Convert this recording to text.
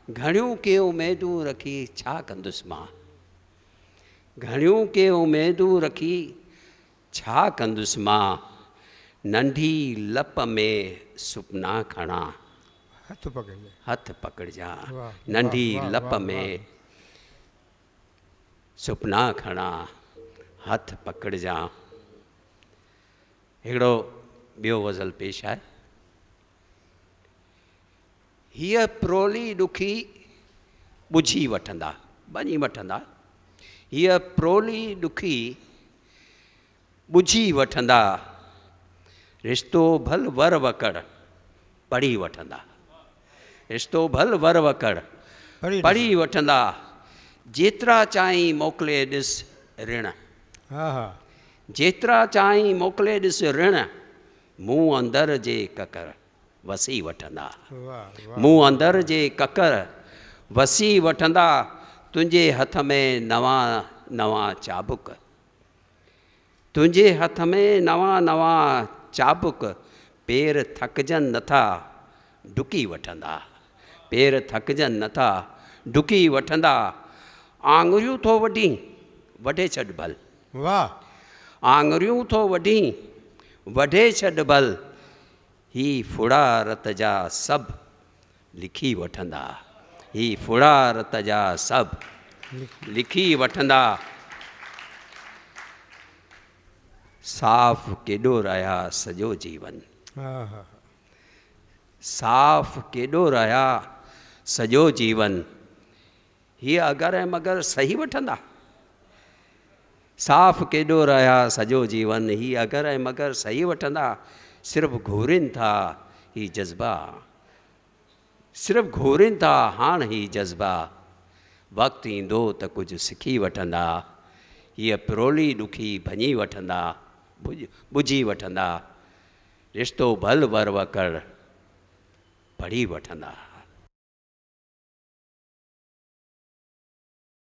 घणियूं के उमेदूं रखी छा कंदुसि मां, घणियूं के उमेदूं रखी छा कंदुसि मां, नंढी लप में सुपना खणा, हथ पकड़जा नंढी लप में सुपना खणा, हथ पकड़जा। हिकिड़ो ॿियो गज़ल पेश आहे। हीअ प्रोली ॾुखी ॿुझी वठंदा, वञी वठंदा, हीअ प्रोली ॾुखी ॿुझी वठंदा, रिश्तो भल वर वकड़ पढ़ी वठंदा, रिश्तो भल वर वकड़ पढ़ी वठंदा, जेतिरा चाहीं मोकिले ॾिस ऋण, जेतिरा चाहीं मोकिले ॾिस ऋण, मूं अंदर जे ककर वसी वठंदा, मूं अंदर जे ककर वसी वठंदा, तुंहिंजे हथ में नवां नवां चाबुक, तुंहिंजे हथ में नवां नवां चाबुक, पेर थकजनि नथा डुकी वठंदा, पेर थकजनि नथा डुकी वठंदा, आङुरियूं थो वढी वढे छॾ भल, वाह, आङुरियूं थो वढी वढे छॾ भल, ही फुड़ारत जा सभु लिखी वठंदा, ही फुड़ारत जा सभु लिखी वठंदा, साफ़ केॾो रहिया सॼो जीवन, साफ़ केॾो रहिया सॼो जीवन, हीअ अगर ऐं मगर सही वठंदा, साफ़ केॾो रहिया सॼो जीवन, हीअ अगर ऐं मगर सही वठंदा, सिर्फ़ु घुरनि था ही जज़्बा, सिर्फ़ु घुरनि था हाणे ही जज़्बा, वक़्तु ईंदो त कुझु सिखी वठंदा, हीअ प्रोली ॾुखी भञी वठंदा, ॿुझी वठंदा, रिश्तो भल वर वकड़ पढ़ी वठंदा।